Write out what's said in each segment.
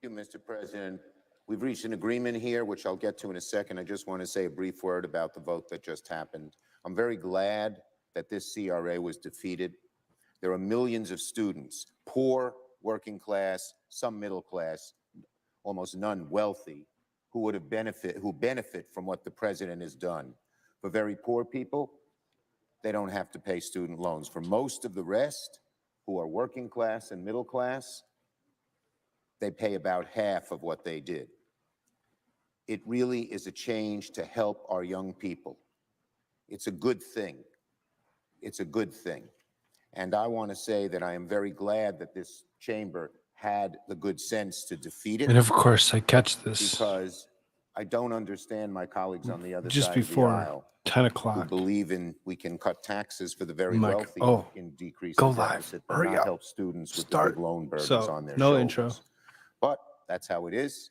Thank you, Mr. President. We've reached an agreement here, which I'll get to in a second. I just want to say a brief word about the vote that just happened. I'm very glad that this CRA was defeated. There are millions of students, poor, working class, some middle class, almost none wealthy, who benefit from what the president has done. For very poor people, they don't have to pay student loans. For most of the rest, who are working class and middle class, they pay about half of what they did. It really is a change to help our young people. It's a good thing. It's a good thing. And I want to say that I am very glad that this chamber had the good sense to defeat it. And of course, I catch this because I don't understand my colleagues on the other just side before of the aisle 10 who o'clock. believe we can cut taxes for the very I'm like, wealthy oh, and decrease go the live. deficit, but Hurry not up. help students with Start. the big loan burdens So, on their no shoulders. intro. But that's how it is.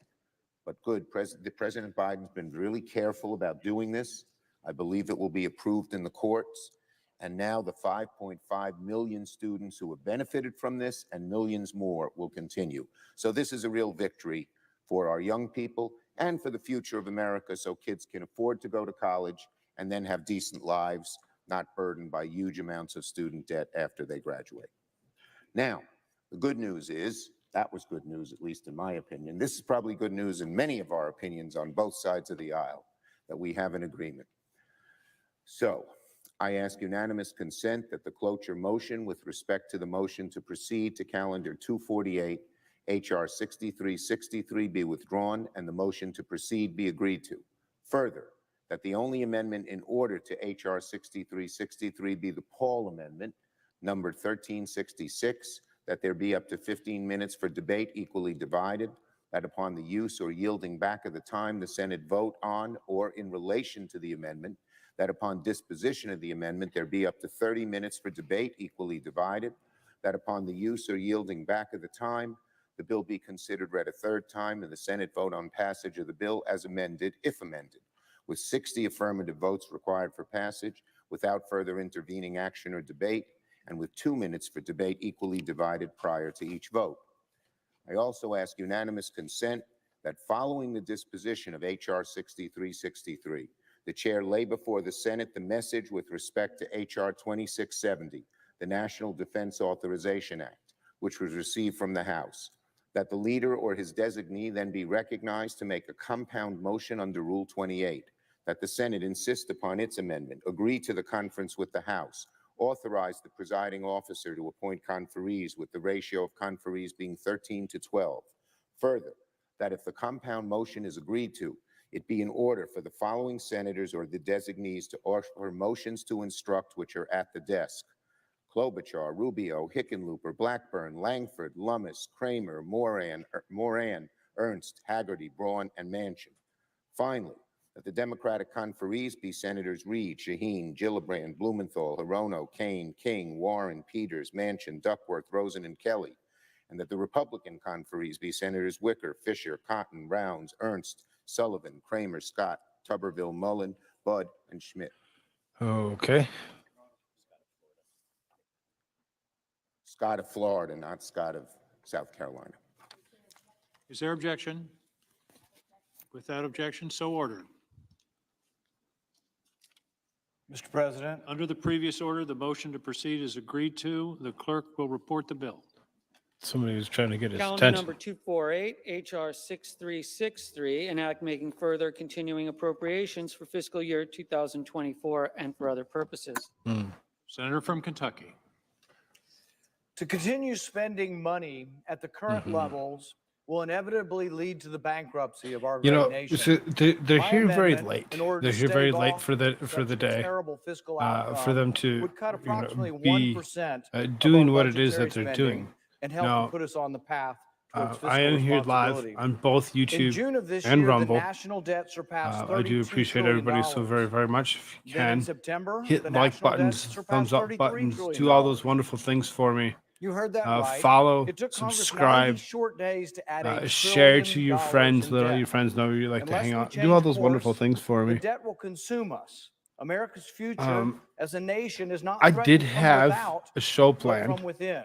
But good, President Biden's been really careful about doing this. I believe it will be approved in the courts. And now the 5.5 million students who have benefited from this and millions more will continue. So this is a real victory for our young people and for the future of America, so kids can afford to go to college and then have decent lives, not burdened by huge amounts of student debt after they graduate. Now, the good news is, that was good news, at least in my opinion. This is probably good news in many of our opinions on both sides of the aisle, that we have an agreement. So, I ask unanimous consent that the cloture motion with respect to the motion to proceed to calendar 248, H.R. 6363 be withdrawn and the motion to proceed be agreed to. Further, that the only amendment in order to H.R. 6363 be the Paul Amendment, numbered 1366, that there be up to 15 minutes for debate equally divided, that upon the use or yielding back of the time the Senate vote on or in relation to the amendment, that upon disposition of the amendment there be up to 30 minutes for debate equally divided, that upon the use or yielding back of the time, the bill be considered read a third time and the Senate vote on passage of the bill as amended, if amended, with 60 affirmative votes required for passage, without further intervening action or debate, and with 2 minutes for debate equally divided prior to each vote. I also ask unanimous consent that following the disposition of H.R. 6363, the chair lay before the Senate the message with respect to H.R. 2670, the National Defense Authorization Act, which was received from the House, that the leader or his designee then be recognized to make a compound motion under Rule 28, that the Senate insist upon its amendment, agree to the conference with the House, authorize the presiding officer to appoint conferees with the ratio of conferees being 13 to 12. Further, that if the compound motion is agreed to, it be in order for the following senators or the designees to offer motions to instruct which are at the desk: Klobuchar, Rubio, Hickenlooper, Blackburn, Langford, Lummis, Kramer, Moran, Ernst, Haggerty, Braun, and Manchin. Finally, that the Democratic conferees be Senators Reid, Shaheen, Gillibrand, Blumenthal, Hirono, Kane, King, Warren, Peters, Manchin, Duckworth, Rosen, and Kelly, and that the Republican conferees be Senators Wicker, Fisher, Cotton, Rounds, Ernst, Sullivan, Kramer, Scott, Tuberville, Mullen, Budd, and Schmidt. Okay. Scott of Florida, not Scott of South Carolina. Is there objection? Without objection, so ordered. Mr. President, Under the previous order, the motion to proceed is agreed to. The clerk will report the bill. Somebody was trying to get his Calendar attention. number 248, H.R. 6363, an act making further continuing appropriations for fiscal year 2024 and for other purposes. Senator from Kentucky. to continue spending money at the current levels will inevitably lead to the bankruptcy of our You great know, nation. they're My here very amendment, late. in order They're to here very stave late off for the such day. terrible fiscal For outcome them to would cut approximately be 1% doing of our what it is that budgetary they're spending doing. and help Now, to put us on the path towards fiscal I am here live responsibility. on both In YouTube June of this and year, Rumble. the national debt surpassed $32 I do appreciate everybody so very, very much. If you Then in can, September, hit the like national debt buttons, surpassed thumbs up $33 buttons, trillion. do all those wonderful things for me. You heard that right. Follow, It took Congress 90 subscribe, short days to add $1 share to trillion your friends, in let all debt. your friends know you like to Unless hang we out. Do change all those wonderful course, things for the me. debt will consume us. America's future as a nation is not I threatened did from have without, a show but planned. from within.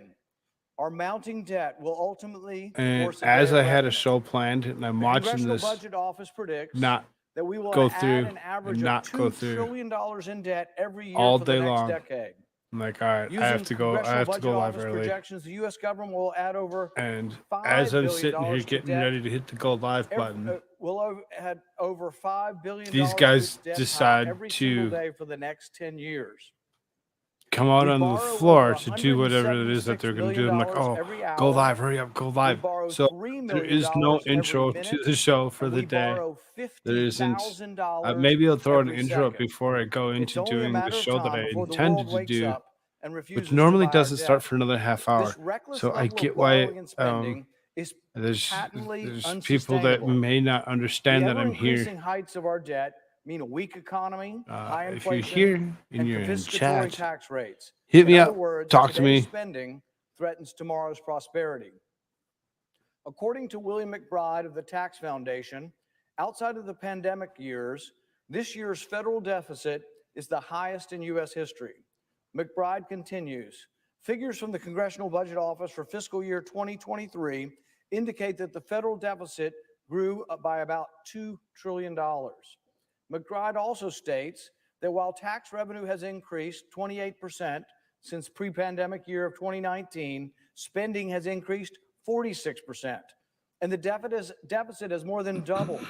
Our mounting debt will ultimately And force a as day I of had a reckoning. show planned, and I'm The watching Congressional this Budget Office predicts not that we will go add through an average and of not go $2 through trillion in debt every year all for the day next long. decade. I'm like, all right, I have Using to go. I Congressional have to Budget go live Office early. projections, the U.S. government will add over And $5 as I'm billion sitting here to getting debt. ready to hit the go live button, We'll add over $5 billion these to guys its debt pile decide every single to day for the next 10 years. come out We on the borrow floor over to do whatever it is that they're $176 going to do. million I'm like, oh, every hour. go live, hurry up, go We live. borrow So $3 there million is no every intro to minute, the show for and the we day. borrow There isn't. $50,000 Maybe I'll throw an every intro up second. before I go It's into only a doing the matter of show that time I before the intended world to wakes do, up and refuses which normally to buy our doesn't start debt. for another half hour. This reckless So I level get of why borrowing and spending is there's patently people that unsustainable. may not The understand that I'm here. ever-increasing heights of our debt mean a weak economy, high If you're inflation, here and and you're in confiscatory chat, tax rates. hit In me other up, words, talk to today's me. spending threatens tomorrow's prosperity. According to William McBride of the Tax Foundation, outside of the pandemic years, this year's federal deficit is the highest in U.S. history. McBride continues, figures from the Congressional Budget Office for fiscal year 2023 indicate that the federal deficit grew by about $2 trillion. McBride also states that while tax revenue has increased 28% since pre-pandemic year of 2019, spending has increased 46%, and the deficit has more than doubled.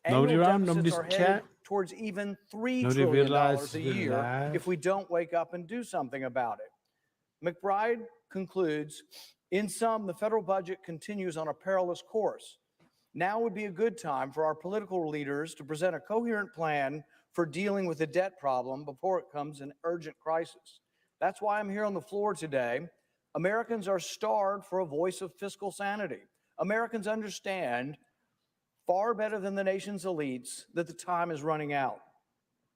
Nobody Annual around, deficits nobody's are in headed chat. towards even $3 Nobody trillion realizes a we're year live. if we don't wake up and do something about it. McBride concludes, in sum, the federal budget continues on a perilous course. Now would be a good time for our political leaders to present a coherent plan for dealing with the debt problem before it becomes an urgent crisis. That's why I'm here on the floor today. Americans are starved for a voice of fiscal sanity. Americans understand far better than the nation's elites that the time is running out.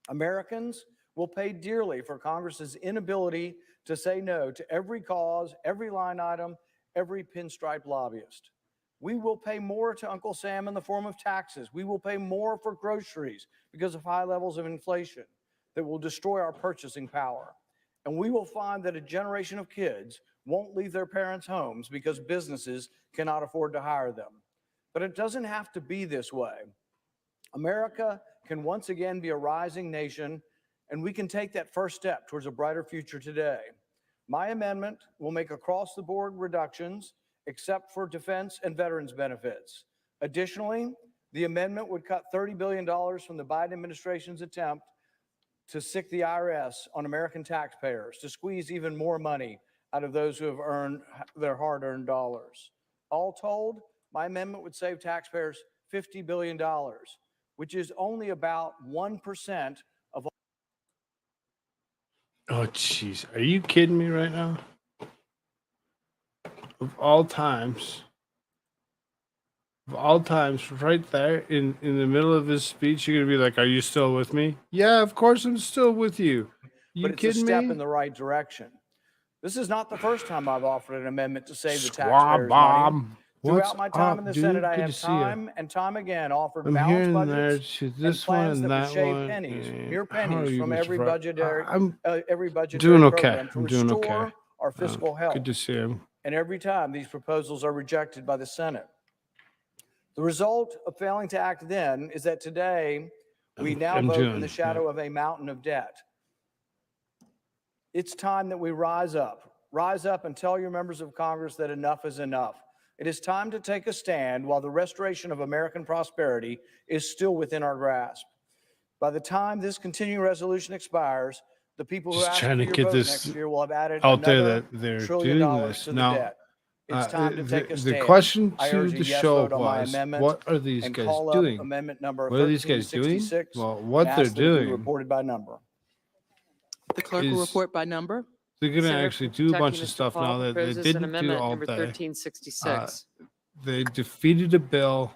Americans will pay dearly for Congress's inability to say no to every cause, every line item, every pinstripe lobbyist. We will pay more to Uncle Sam in the form of taxes. We will pay more for groceries because of high levels of inflation that will destroy our purchasing power. And we will find that a generation of kids won't leave their parents' homes because businesses cannot afford to hire them. But it doesn't have to be this way. America can once again be a rising nation, and we can take that first step towards a brighter future today. My amendment will make across-the-board reductions except for defense and veterans benefits. Additionally, the amendment would cut $30 billion from the Biden administration's attempt to sick the IRS on American taxpayers, to squeeze even more money out of those who have earned their hard-earned dollars. All told, my amendment would save taxpayers $50 billion, which is only about 1% of all. Oh, jeez. Are you kidding me right now? Of all times, right there in the middle of his speech, you're going to be like, are you still with me? Yeah, of course I'm still with you. You But it's a kidding step me? in the right direction. This is not the first time I've offered an amendment to save the Squaw taxpayers money. bomb. Throughout my time up, in the dude? Senate, I Good have to see ya. time and time again offered I'm here balanced and there budgets to and this one plans and that would that shave one. pennies, and mere how are pennies you, from Mr. every Fry? budgetary I'm doing okay. program to I'm doing okay. restore our fiscal health. Good to see him. And every time these proposals are rejected by the Senate. The result of failing to act then is that today we now I'm vote doing, in the shadow of a mountain of debt. It's time that we rise up and tell your members of Congress that enough is enough. It is time to take a stand while the restoration of American prosperity is still within our grasp. By the time this continuing resolution expires, the people who Just ask trying for to your get vote this next year will have added out there another that they're $1 trillion doing this. to the Now, debt. It's time to take a the stand. question I to urge a the yes show vote on my was, amendment what are these and guys call up doing? amendment number What are these guys doing? 1366 Well, what and they're ask that it be doing reported by number. The clerk will is report by number. they're going to Senator actually from do a Kentucky, bunch of Mr. stuff Paul now that they proposes an didn't do amendment all number day. 1366. They defeated a bill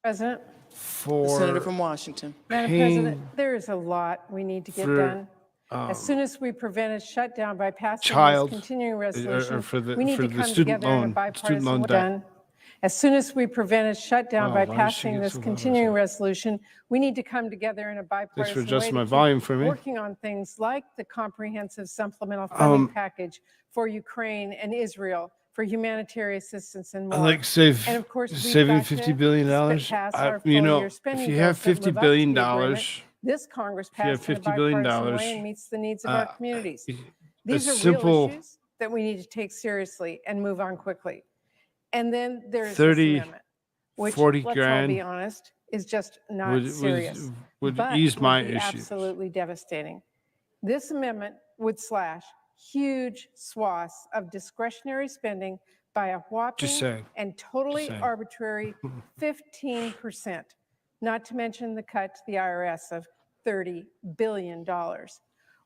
President, The for senator from Washington. Madam paying President, there is a lot we need to get for, done. As soon as we prevent a shutdown by passing child, this continuing or resolution, for the we need to for the come student together in a loan bipartisan way. debt. As soon as we prevent a shutdown Wow, by why does she passing get this so loud? continuing resolution, we need to come together in a Thanks for bipartisan way adjusting to my keep volume for me. working on things like the comprehensive supplemental funding package for Ukraine and Israel, for humanitarian assistance and I more. like save And of course, we've saving got to $50 billion. pass our You know, full-year if spending you have bills that $50 live up to billion, the agreement this Congress if you have passed in a $50 billion, bipartisan way and meets the needs of our communities. These are simple real issues that we need to take seriously and move on quickly. And then there's this 30, amendment, which, 40 let's all grand be honest, is just not would serious, would but ease would my be issues. absolutely devastating. This amendment would slash huge swaths of discretionary spending by a whopping saying. and totally saying. arbitrary 15%, not to mention the cut to the IRS of $30 billion.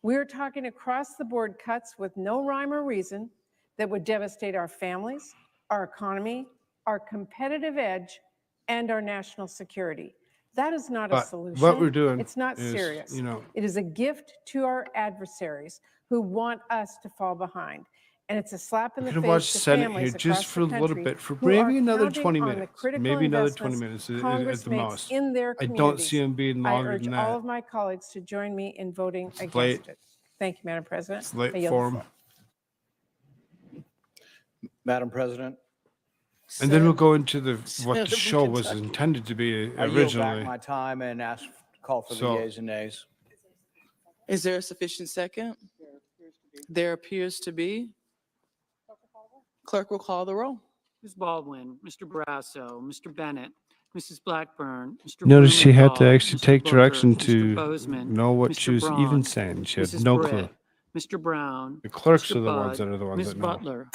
We're talking across the board cuts with no rhyme or reason that would devastate our families, our economy, our competitive edge, and our national security. That is not a But solution. what we're doing It's not is, serious. you know, It is a gift to our adversaries who want us to fall behind. And it's a slap in we're the going to face watch to Senate families here just across for the a little country bit, for who are maybe another counting 20 on the minutes. critical Maybe another 20 investments minutes Congress at the makes most. in their I communities. don't see them being I longer urge than all that. of my colleagues to join me in voting against late. it. Thank you, Madam President. It's late I yield for the 'em. floor. Madam President, And then we'll go into what Senator the from show was Kentucky. intended to be I yield back originally. my time and call for the So- yeas and nays. Is there a sufficient second? There appears to be. Clerk will call the roll. Ms. Baldwin, Mr. Brasso, Mr. Bennett, Mrs. Blackburn, Mr. Notice she had to Blumenthal, actually Mr. take Booker, direction Mr. to Bozeman, know what Mr. she was even Braun, saying. She had Mrs. no Britt, clue. Mr. Brown, The clerks Mr. are the ones Budd, that are the ones Ms. that know. Butler.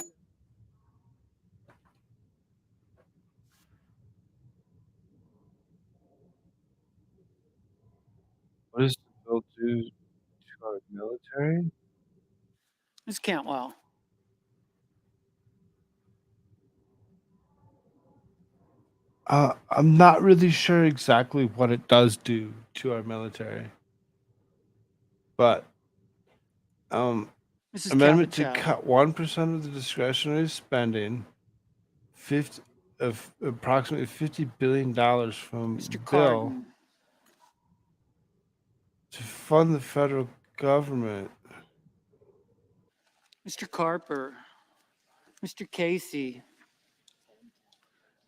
What does the bill do to our military? Ms. Cantwell. I'm not really sure exactly what it does do to our military, but Mrs. amendment to Cappuccio. cut 1% of the discretionary spending, 50 of approximately $50 billion from Mr. bill Cardin. to fund the federal government. Mr. Carper. Mr. Casey.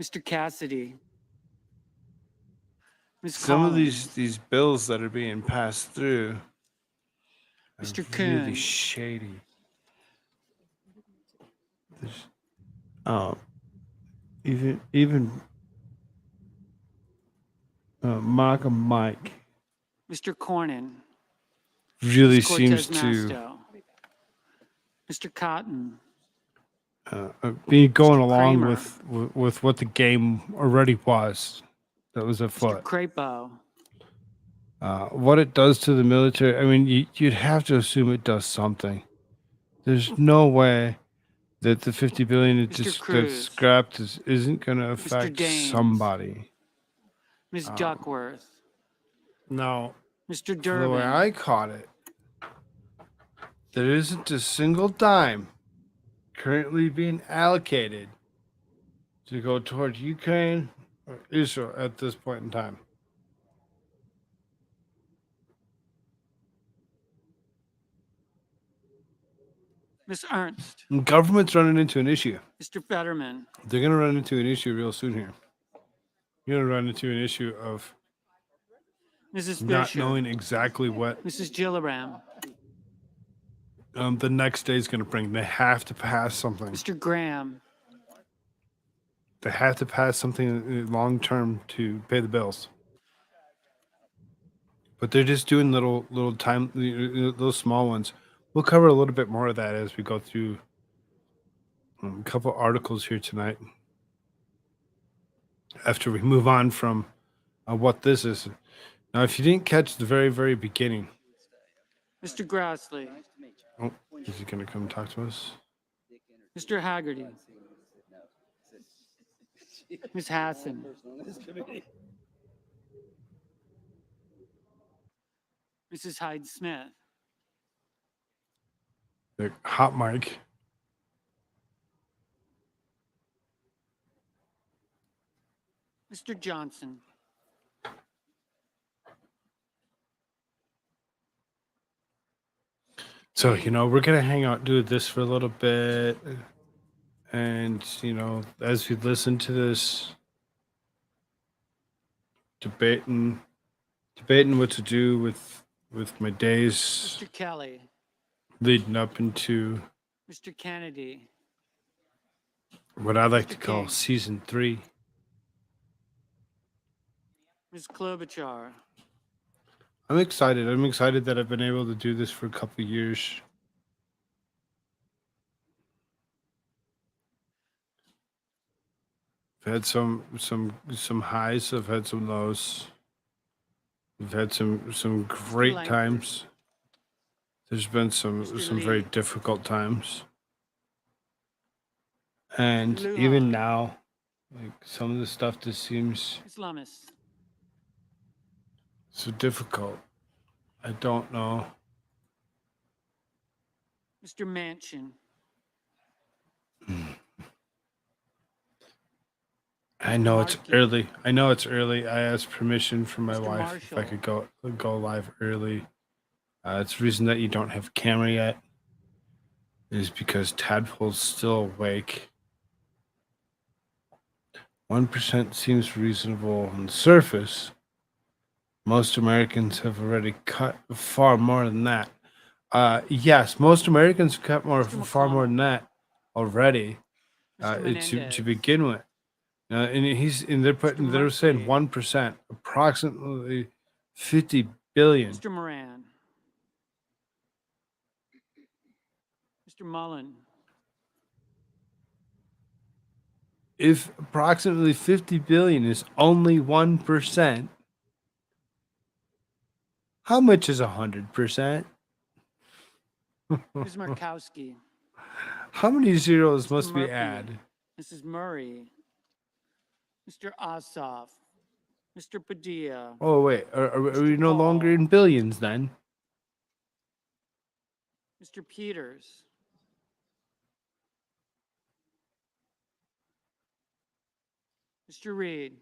Mr. Cassidy. Ms. Some of Collins. these bills that are being passed through are Mr. really Kuhn. shady. There's, even Mark and Mike Mr. Cornyn. really Ms. seems Cortez to Masto. Mr. Cotton. be going Mr. along Kramer. with what the game already was that was Mr. afoot. Crapo. What it does to the military, I mean, you'd have to assume it does something. There's no way that the 50 billion it Mr. just Cruz. gets scrapped isn't going to affect Daines. somebody. Ms. Duckworth. No, Mr. the way Durbin. I caught it, there isn't a single dime currently being allocated to go toward Ukraine or Israel at this point in time. Ms. Ernst. And government's running into an issue. Mr. Fetterman. They're going to run into an issue real soon here. You're going to run into an issue of Mrs. not Fisher. knowing exactly what Mrs. Gilliram. the next day is going to bring. They have to pass something. Mr. Graham. They have to pass something long term to pay the bills. But they're just doing little small ones. We'll cover a little bit more of that as we go through a couple articles here tonight. After we move on from what this is. Now, if you didn't catch the very, very beginning, Mr. Grassley. oh, is he going to come talk to us? Mr. Haggerty. Ms. Hassan. Mrs. Hyde Smith. The hot mic. Mr. Johnson. So, we're going to hang out, do this for a little bit. And, as we listen to this, debating what to do with my days Mr. Kelly, leading up into Mr. Kennedy, what I like Mr. to call King. season 3. Ms. Klobuchar, I'm excited. I'm excited that I've been able to do this for a couple of years. I've had some highs. I've had some lows. We've had some great Langford. times. There's been some Mr. very Lee. difficult times. And Mr. even Lujan. now, like some of the stuff just seems Ms. Lummis, so difficult. I don't know. Mr. Manchin, I know it's Markey. early. I know it's early. I asked permission from my Mr. wife if I Marshall. could go live early. It's the reason that you don't have camera yet is because Tadpole's still awake. 1% seems reasonable on the surface. Most Americans have already cut far more than that. Yes, most Americans cut Mr. far more McConnell. than that already. Mr. To Menendez, begin with, and they're saying Murphy. 1%, approximately 50 billion. Mr. Moran, Mr. Mullen, If approximately 50 billion is only 1%, how much is 100%? Ms. Markowski, How many zeros Mr. must we Murphy. add? Mrs. Murray, Mr. Ossoff, Mr. Padilla, Oh wait, are we Mr. no longer Paul. in billions then? Mr. Peters, Mr. Reed,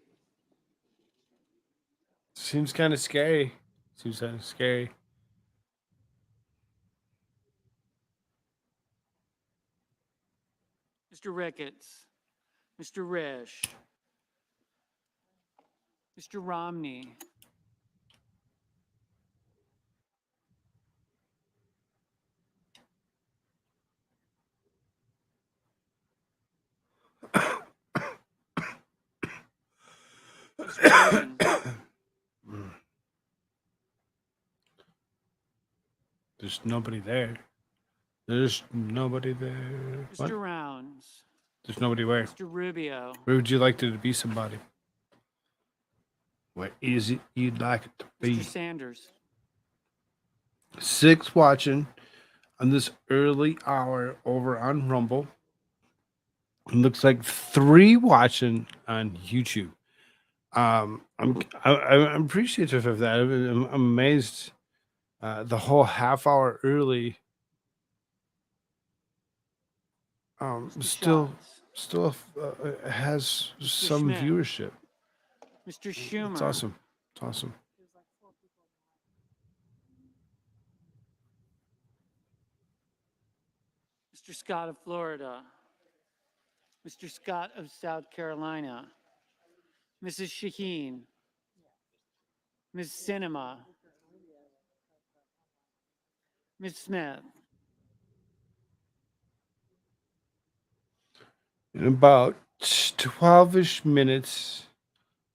Seems kind of scary. Seems kind of scary. Mr. Ricketts, Mr. Risch, Mr. Romney, Ms. Bowden, There's nobody there. There's nobody there. What? Mr. Rounds, There's nobody where? Mr. Rubio, Where would you like there to be somebody? Where is it you'd like it to be? Mr. Sanders, 6 watching on this early hour over on Rumble. It looks like 3 watching on YouTube. I'm appreciative of that. I'm amazed. The whole half hour early. Mr. Still Schatz, has some Schmidt. viewership. Mr. Schumer, It's awesome. It's awesome. Mr. Scott of Florida, Mr. Scott of South Carolina, Mrs. Shaheen, Ms. Cinema, Ms. Smith, In about 12-ish minutes,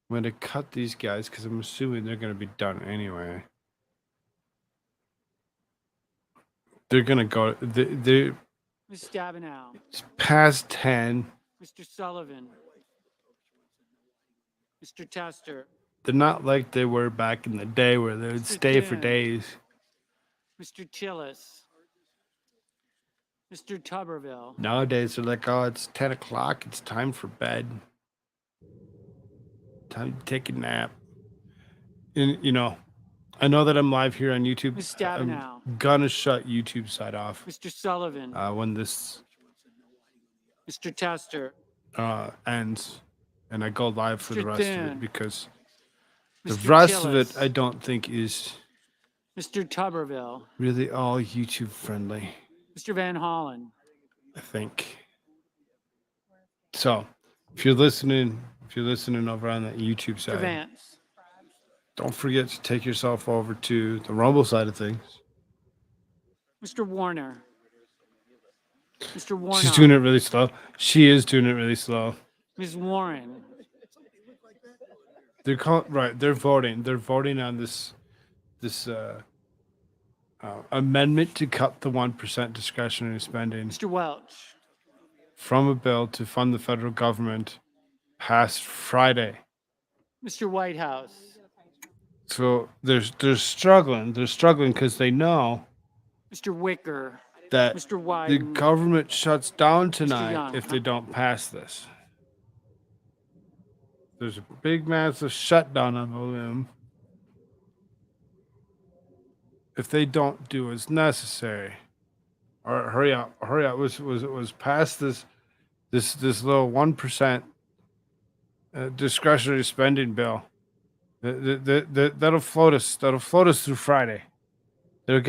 I'm going to cut these guys because I'm assuming they're going to be done anyway. They're going to go. They're Ms. Stabenow, it's past 10. Mr. Sullivan, Mr. Tester, They're not like they were back in the day where they would Mr. stay for Thune. days. Mr. Tillis, Mr. Tuberville, Nowadays, they're like, oh, it's 10 o'clock. It's time for bed. Time to take a nap. And, I know that I'm live here on YouTube. Ms. I'm Stabenow, gonna shut YouTube side off Mr. Sullivan, when this Mr. Tester, ends, and I go live for the Mr. rest of Thune. it because the Mr. rest of it Tillis, I don't think is Mr. Tuberville, really all YouTube friendly. Mr. Van Hollen, I think. So if you're listening over on the YouTube Mr. side, Vance. don't forget to take yourself over to the Rumble side of things. Mr. Warner. Mr. She's doing it Warnock. really slow. She is doing it really slow. Ms. Warren. They're voting. They're voting on this amendment to cut the 1% discretionary spending Mr. Welch. from a bill to fund the federal government passed Friday. Mr. Whitehouse. So they're struggling. They're struggling because they know Mr. Wicker. that Mr. the Wyden. government shuts down tonight Young. if they don't pass this. There's a big, massive shutdown on the limb if they don't do what's necessary. Or hurry up! Was past this little 1% discretionary spending bill. That'll float us. That'll float us through Friday. They'll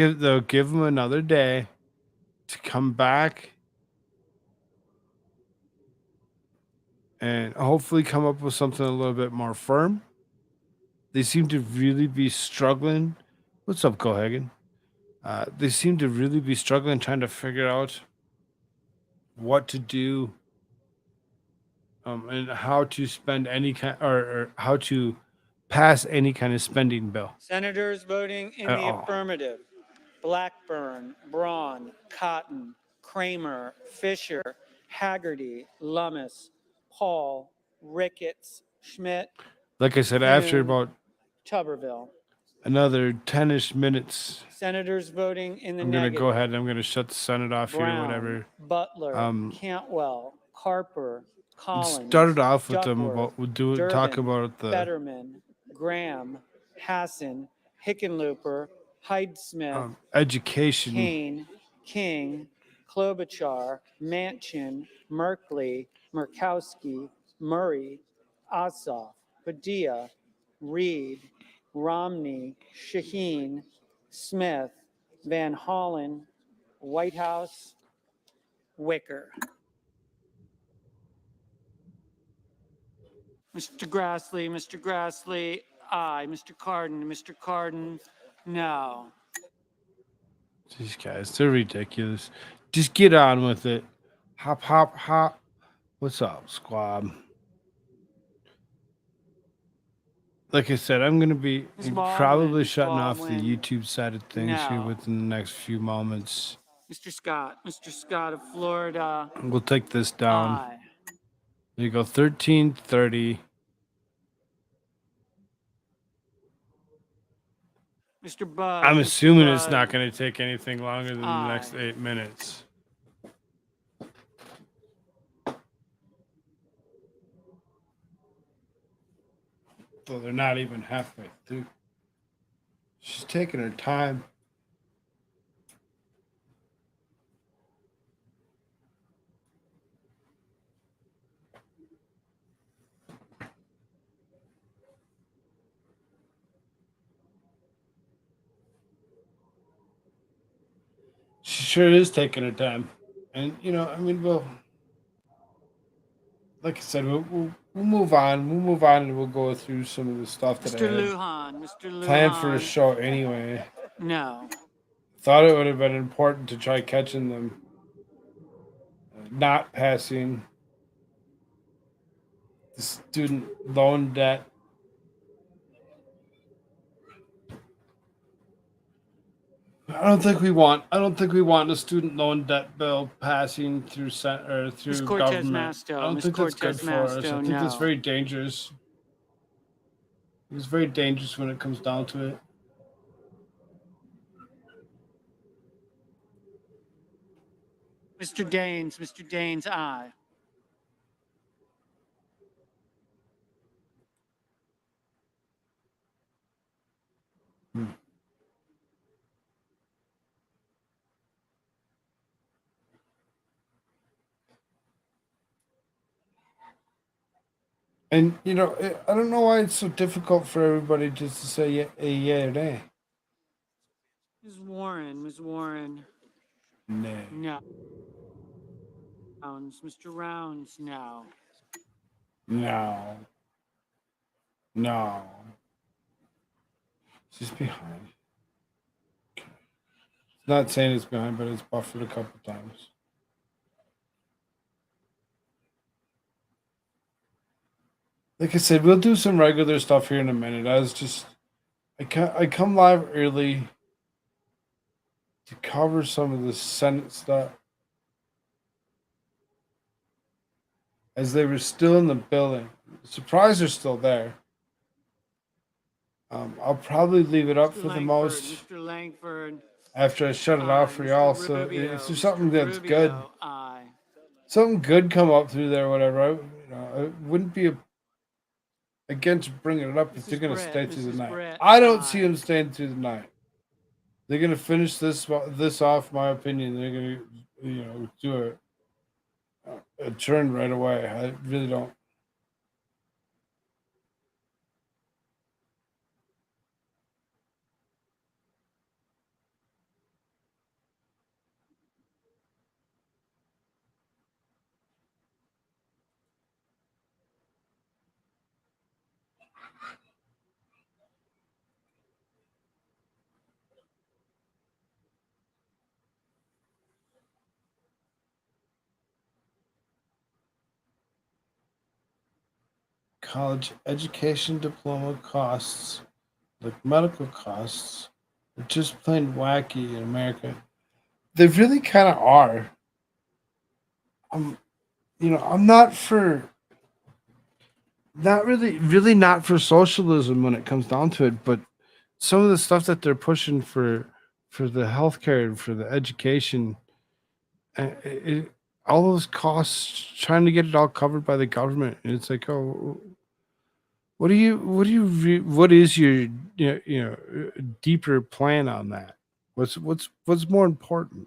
give them another day to come back and hopefully come up with something a little bit more firm. They seem to really be struggling. What's up, Cohagen? They seem to really be struggling trying to figure out what to do and how to spend any kind or how to pass any kind of spending bill. Senators voting in At the all. affirmative. Blackburn, Braun, Cotton, Kramer, Fisher, Haggerty, Lummis, Paul, Ricketts, Schmidt, Like I said, after Hume. about Tuberville. another 10-ish minutes, Senators voting in the I'm going to negative. go ahead and I'm going to shut the Senate off here, Brown, whatever. Butler, Cantwell, Carper, Collins. Started off with them Duckworth, about talk Durbin, about the Fetterman, Graham, Hassan, Hickenlooper, Hyde-Smith, education. Kane, King, Klobuchar, Manchin, Merkley, Murkowski, Murray, Ossoff, Padilla, Reed, Romney, Shaheen, Smith, Van Hollen, Whitehouse, Wicker. Mr. Grassley, aye. Mr. Cardin, no. These guys, they're ridiculous. Just get on with it. Hop, hop, hop. What's up, squad? Like I said, I'm going to be Ms. Baldwin, probably Ms. shutting off the Baldwin. YouTube side of things here No. within the next few moments. Mr. Scott of Florida, We'll take this down. aye. There you go, 13:30. Mr. Bud. I'm Mr. assuming it's Bud, not going to take anything longer than the next Aye. 8 minutes. So they're not even halfway through. She's taking her time. She sure is taking her time. And, you know, I mean, like I said, we'll move on. We'll move on and we'll go through some of the stuff that Mr. I had Lujan, planned for the show anyway. no. Thought it would have been important to try catching them not passing the student loan debt. I don't think we want the student loan debt bill passing through through Ms. Cortez government. Masto, I don't Ms. think that's good Cortez for us. I Masto, think that's no. very dangerous. It's very dangerous when it comes down to it. Mr. Daines, aye. And you know, I don't know why it's so difficult for everybody just to say a yeah or nay. Ms. Warren, Nay. no. Mr. Rounds, no. No. No. She's behind. It's not saying it's behind, but it's buffered a couple times. Like I said, we'll do some regular stuff here in a minute. I come live early to cover some of the Senate stuff as they were still in the building. Surprised they're still there. I'll probably leave it up Mr. for the Langford, most Mr. Langford. after I shut it Aye. off for Mr. y'all. So Rubio, if there's Mr. something that's good, Rubio, aye. something good come up through there, whatever, I wouldn't be against bringing it up if they're Mrs. going to Brett, stay through the Mrs. night. Brett, I don't see aye. them staying through the night. They're going to finish this off. My opinion. They're going to, do a turn right away. I really don't. College education diploma costs, like medical costs, are just plain wacky in America. They really kind of are. I'm not for, not really not for socialism when it comes down to it, but some of the stuff that they're pushing for the healthcare and for the education, all those costs, trying to get it all covered by the government, and it's like, oh, what is your deeper plan on that? What's more important?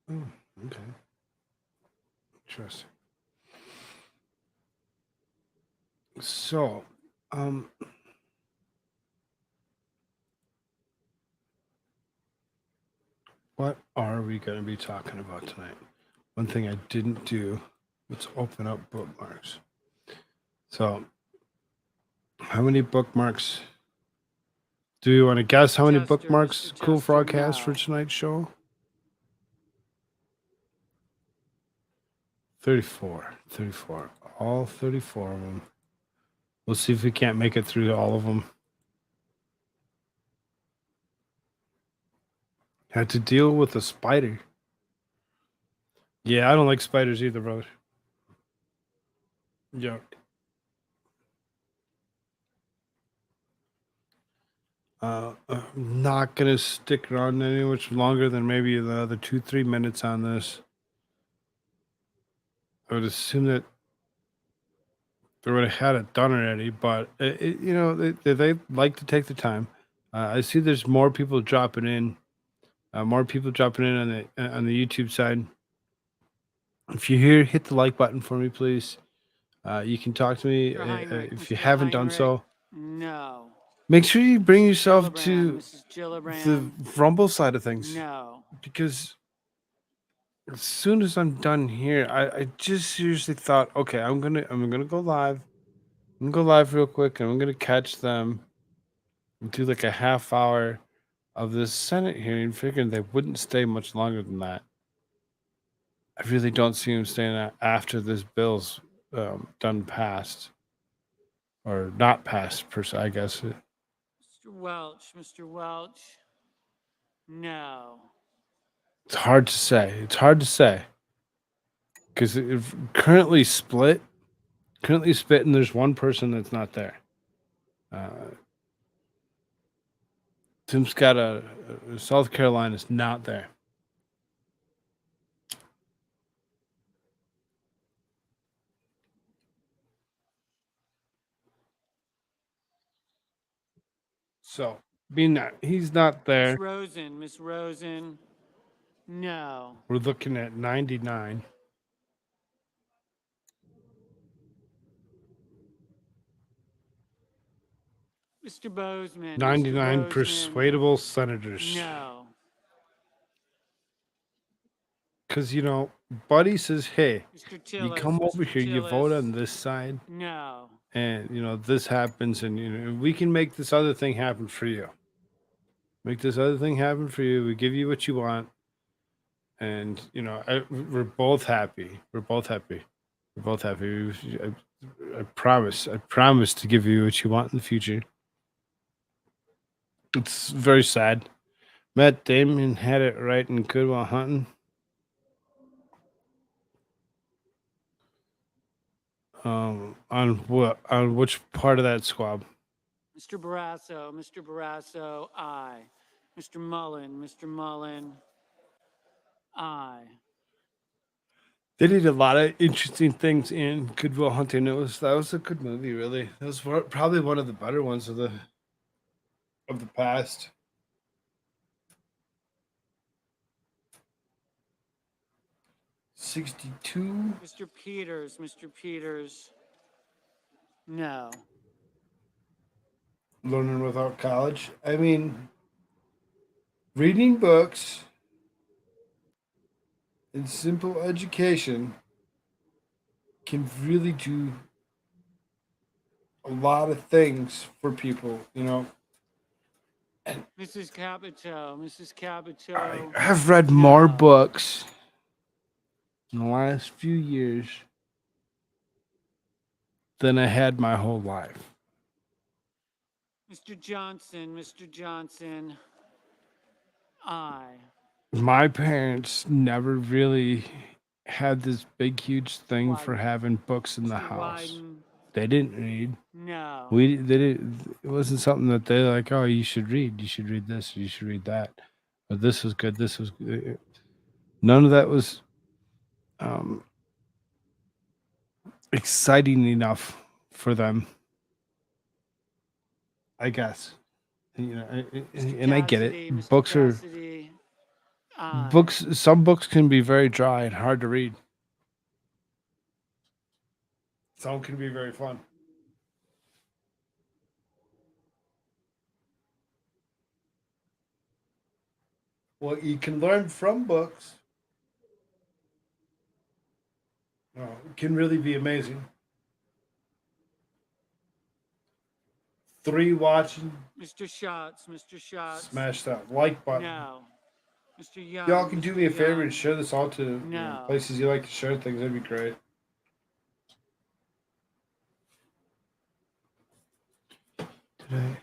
Oh, okay, interesting. So, what are we going to be talking about tonight? One thing I didn't do was open up bookmarks. So, how many bookmarks? Do you want to guess how many Chester, bookmarks Mr. Cool Frog Chester, has for no. tonight's show? 34. 34. All 34 of them. We'll see if we can't make it through all of them. Had to deal with a spider. Yeah, I don't like spiders either, brother. Yeah. I'm not gonna stick around any much longer than maybe the other 2-3 minutes on this. I would assume that they would have had it done already, but they like to take the time. I see there's more people dropping in, on the YouTube side. If you're here, hit the like button for me, please. You can talk to me Mr. Heinrich, if you Mr. haven't done so. Heinrich, no. Make sure you bring Mrs. yourself Gillibrand, to Mrs. Gillibrand, the Rumble side of things, no. because as soon as I'm done here, I just seriously thought, okay, I'm gonna go live. I'm gonna go live real quick, and I'm gonna catch them and do like a half hour of this Senate hearing, figuring they wouldn't stay much longer than that. I really don't see them staying after this bill's done passed or not passed per se, I guess. Mr. Welch, no. It's hard to say. It's hard to say because if currently split, and there's one person that's not there. Tim Scott, South Carolina is not there. So being that he's not there, Miss Rosen, no. we're looking at 99. Mr. Bozeman. 99 Mr. Bozeman, persuadable senators. no. Because, Buddy says, hey, Mr. you Tillis. come over Mr. here, you vote Tillis, on this side, no. and, this happens, and, we can make this other thing happen for you. Make this other thing happen for you. We give you what you want. And, we're both happy. We're both happy. We're both happy. I promise. I promise to give you what you want in the future. It's very sad. Matt Damon had it right in Good Will Hunting. On what? On which part of that squab? Mr. Barrasso, aye. Mr. Mullen, aye. They did a lot of interesting things in Good Will Hunting. That was a good movie, really. That was probably one of the better ones of the past. $62. Mr. Peters, no. Learning without college. I mean, reading books and simple education can really do a lot of things for people, Mrs. Capito, I have read more books in the last few years than I had my whole life. Mr. Johnson, aye. My parents never really had this big, huge thing for Wyden. having books in the Mr. house. Wyden, They didn't read. no. They didn't. It wasn't something that they like. Oh, you should read. You should read this. You should read that. Or this was good. This was good. None of that was exciting enough for them. I guess. And I get it. Mr. Books are Cassidy, aye. books. Some books can be very dry and hard to read. Some can be very fun. What you can learn from books can really be amazing. 3, watching, Mr. Schatz, smash that like button. no. Mr. Young. Y'all can do me a Mr. favor Young, and share this all to No. places you like to share things. That'd be great. Today.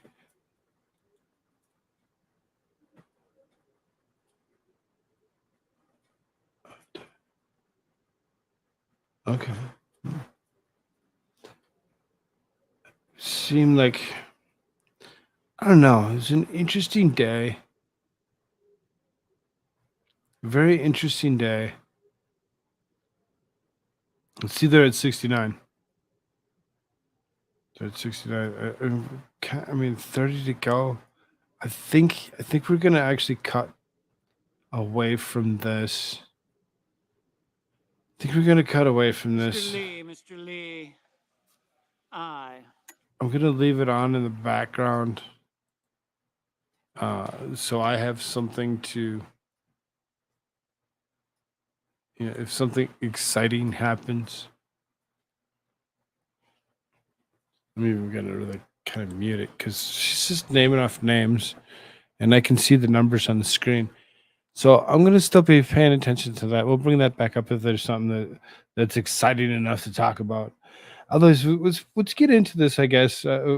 Okay. Seemed like, I don't know, it was an interesting day. Very interesting day. Let's see, they're at 69. They're at 69. I mean, 30 to go. I think we're gonna actually cut away from this. I think we're gonna cut away from this. Mr. Lee, aye. I'm gonna leave it on in the background, so I have something to. If something exciting happens, I'm even gonna really kind of mute it because she's just naming off names, and I can see the numbers on the screen. So I'm gonna still be paying attention to that. We'll bring that back up if there's something that's exciting enough to talk about. Otherwise, let's get into this, I guess. I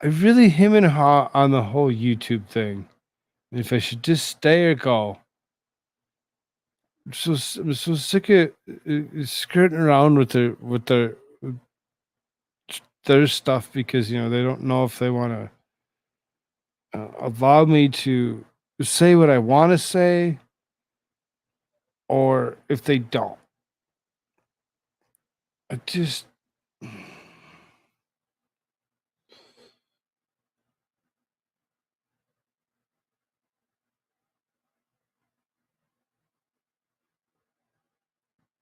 really him and ha on the whole YouTube thing. If I should just stay or go. I'm so sick of skirting around with their stuff because they don't know if they want to allow me to say what I want to say, or if they don't.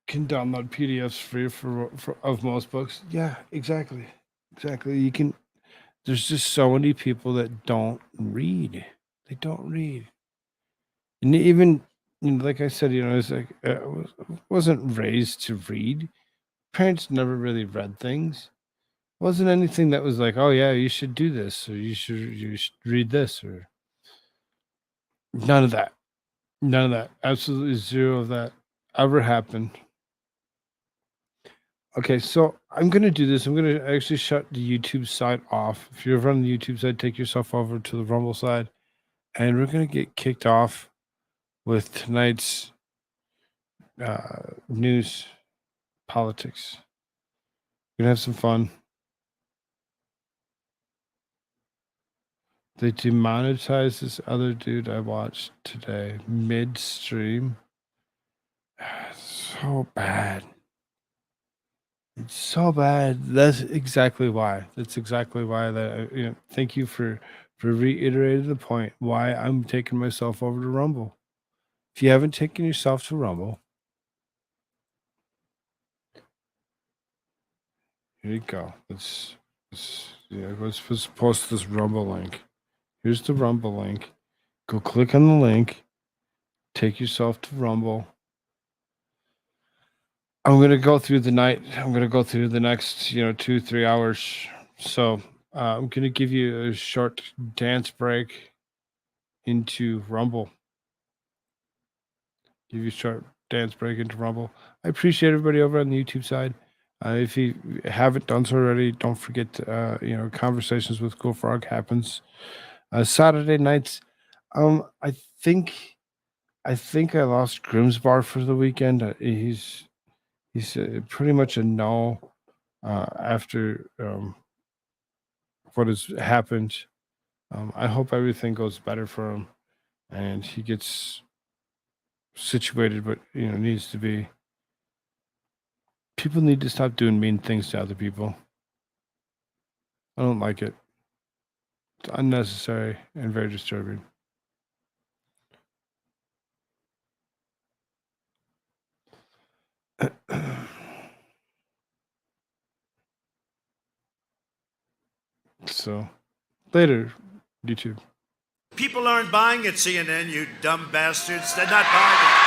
can download PDFs free for of most books. Yeah, exactly. You can. There's just so many people that don't read. They don't read, and even like I said, it's like wasn't raised to read. Parents never really read things. Wasn't anything that was like, oh yeah, you should do this, or you should read this, or none of that. None of that. Absolutely zero of that ever happened. Okay, so I'm gonna do this. I'm gonna actually shut the YouTube side off. If you're ever on the YouTube side, take yourself over to the Rumble side, and we're gonna get kicked off with tonight's news, politics. We're gonna have some fun. They demonetized this other dude I watched today midstream. So bad. It's so bad. That's exactly why. That thank you for reiterating the point why I'm taking myself over to Rumble. If you haven't taken yourself to Rumble, here you go. Let's post this Rumble link. Here's the Rumble link. Go click on the link. Take yourself to Rumble. I'm going to go through the night. I'm going to go through the next, 2-3 hours. So I'm going to give you a short dance break into Rumble. Give you a short dance break into Rumble. I appreciate everybody over on the YouTube side. If you haven't done so already, don't forget, Conversations with Koolfrogg happens Saturday nights. I think I lost Grimsbar for the weekend. He's pretty much a no after what has happened. I hope everything goes better for him and he gets situated what needs to be. People need to stop doing mean things to other people. I don't like it. It's unnecessary and very disturbing. So later, YouTube. People aren't buying at CNN, you dumb bastards. They're not buying it.